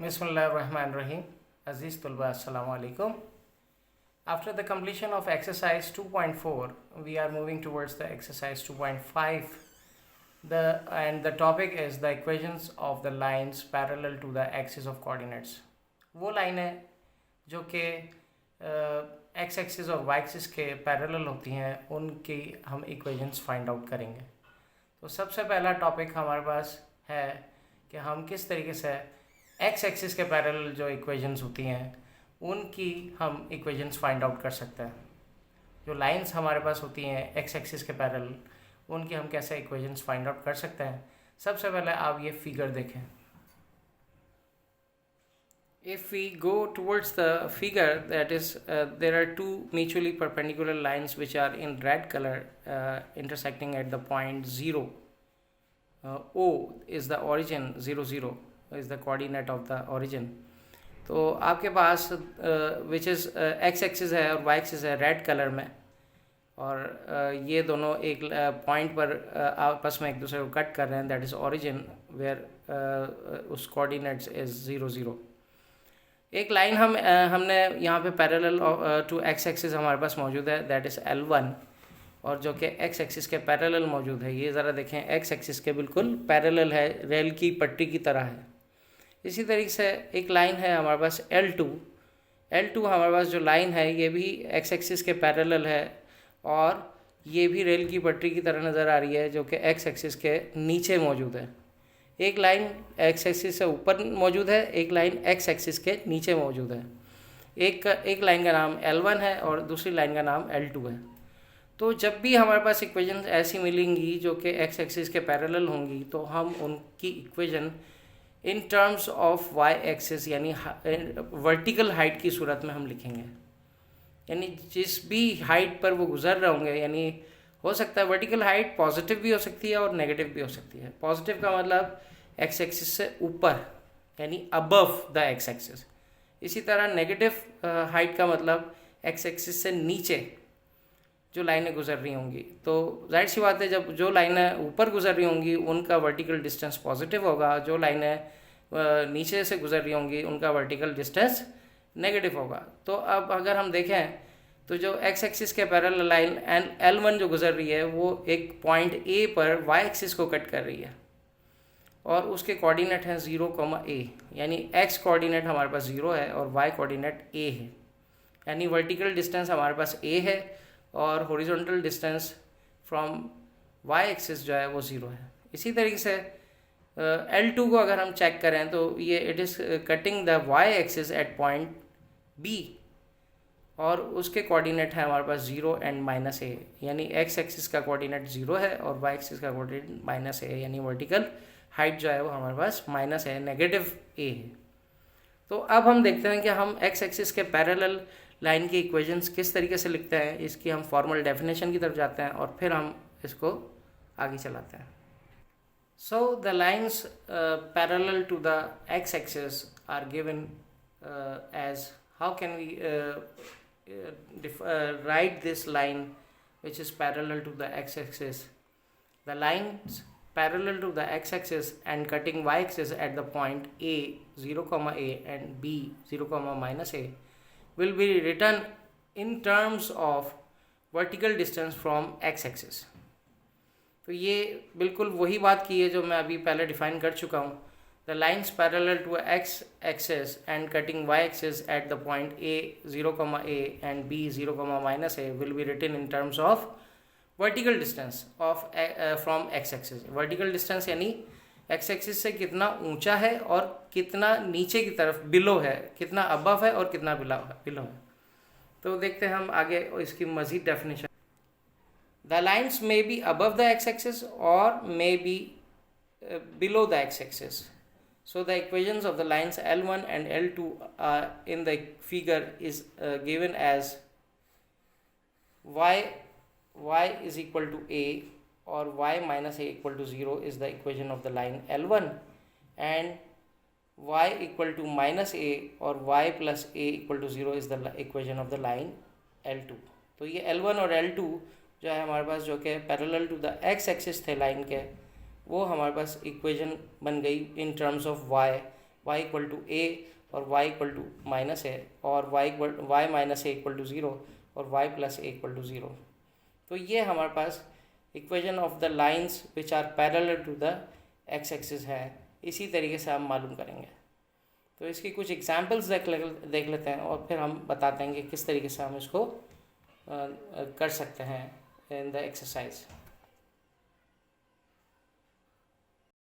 Bismillahirrahmanirrahim. Aziz Tulba, Assalamu alaikum. After the completion of exercise 2.4, we are moving towards the exercise 2.5. The topic is the equations of the lines parallel to the axis of coordinates. वो line है जो कि x axis और Y axis के parallel होती हैं, उनकी हम इक्वेशंस फाइंड आउट करेंगे। तो सबसे पहला टॉपिक हमारे पास है कि हम किस तरीके से एक्स एक्सिस के पैरेलल जो इक्वेशंस होती हैं उनकी हम इक्वेशंस फाइंड आउट कर सकते हैं। जो लाइंस हमारे पास होती हैं एक्स एक्सिस के पैरेलल, उनकी हम कैसे इक्वेशंस फाइंड आउट कर सकते हैं। सबसे पहले आप ये फिगर देखें। If we go towards the figure, that is there are two mutually perpendicular lines which are in red color intersecting at the point 0. O is the origin, 0 0 is the coordinate of the origin. तो आपके पास which is x axis है और y axis है red colour में, और ये दोनों एक पॉइंट पर आपस में एक दूसरे को कट कर रहे हैं, दैट इज़ ओरिजिन वेयर उस कोऑर्डिनेट्स इज 0 0। एक लाइन हमने यहाँ पे पैरेलल टू एक्स एक्सिस हमारे पास मौजूद है, दैट इज़ L1, और जो कि एक्स एक्सिस के पैरेलल मौजूद है। ये ज़रा देखें, एक्स एक्सिस के बिल्कुल पैरेलल है, रेल की पट्टी की तरह है। इसी तरीके से एक लाइन है हमारे पास L2 हमारे पास जो लाइन है ये भी एक्स एक्सिस के पैरेलल है, और ये भी रेल की पटरी की तरह नज़र आ रही है जो कि एक्स एक्सिस के नीचे मौजूद है। एक लाइन एक्स एक्सिस से ऊपर मौजूद है, एक लाइन एक्स एक्सिस के नीचे मौजूद है। एक लाइन का नाम L1 है और दूसरी लाइन का नाम L2 है। तो जब भी हमारे पास इक्वेशन ऐसी मिलेंगी जो कि एक्स एक्सिस के पैरेलल होंगी, तो हम उनकी equation in terms of Y axis यानी वर्टिकल हाइट की सूरत में हम लिखेंगे। यानी जिस भी हाइट पर वो गुजर रहे होंगे, यानी हो सकता है वर्टिकल हाइट पॉजिटिव भी हो सकती है और नेगेटिव भी हो सकती है। पॉजिटिव का मतलब एक्स एक्सिस से ऊपर यानी अबव द एक्स एक्सिस। इसी तरह नेगेटिव हाइट का मतलब एक्स एक्सिस से नीचे जो लाइनें गुजर रही होंगी। तो जाहिर सी बात है, जब जो लाइनें ऊपर गुजर रही होंगी उनका वर्टिकल डिस्टेंस पॉजिटिव होगा, जो लाइनें नीचे से गुजर रही होंगी उनका वर्टिकल डिस्टेंस नेगेटिव होगा। तो अब अगर हम देखें तो जो एक्स एक्सिस के पैरेलल लाइन L1 जो गुजर रही है वो एक पॉइंट A पर y एक्सिस को कट कर रही है, और उसके कोऑर्डिनेट हैं 0, A, यानी x कोऑर्डिनेट हमारे पास 0 है और y कोऑर्डिनेट A है। यानी वर्टिकल डिस्टेंस हमारे पास A है और horizontal distance from y axis जो है वो 0 है। इसी तरीके से L2 को अगर हम चेक करें तो ये it is cutting the y axis at point B, और उसके कोऑर्डिनेट है हमारे पास 0 एंड -A, यानी x एक्सिस का कोऑर्डिनेट 0 है और y एक्सिस का कोऑर्डिनेट -A है, यानी वर्टिकल हाइट जो है वो हमारे पास माइनस है, नेगेटिव A है। तो अब हम देखते हैं कि हम x एक्सिस के पैरेलल लाइन की इक्वेशंस किस तरीके से लिखते हैं। इसकी हम फॉर्मल डेफिनेशन की तरफ जाते हैं और फिर हम इसको आगे चलाते हैं। So the lines parallel to the x axis are given as, how can we write this line which is parallel to the x-axis. The lines parallel to the x-axis and cutting y-axis at the point A 0, A and B 0, -A will be written in terms of vertical distance from x-axis. तो ये बिल्कुल वही बात की है जो मैं अभी पहले डिफाइन कर चुका हूँ। The lines parallel to x-axis and cutting y-axis at the point A 0, A and B 0, -A will be written in terms of vertical distance of from x-axis. Vertical distance यानी x-axis से कितना ऊंचा है और कितना नीचे की तरफ बिलो है, कितना अबव है और कितना बिलो है। तो देखते हैं हम आगे इसकी मज़ीद definition. The lines may be above the x-axis or may be below the x-axis. So the equations of the lines L1 and L2 in the figure is given as y is equal to A or y minus A equal to 0 is the equation of the line L1, and y equal to minus A or y plus A equal to 0 is the equation of the line L2. तो ये L1 और L2 जो है हमारे पास, जो कि parallel to the x axis थे लाइन के, वो हमारे पास इक्वेशन बन गई in terms of y y equal to a और y equal to minus a और y minus a equal to 0 और y plus a equal to 0। तो ये हमारे पास equation of the lines which are parallel to the x axis है। इसी तरीके से हम मालूम करेंगे। तो इसकी कुछ एग्जांपल्स देख लेते हैं और फिर हम बताते हैं कि किस तरीके से हम इसको कर सकते हैं इन द एक्सरसाइज।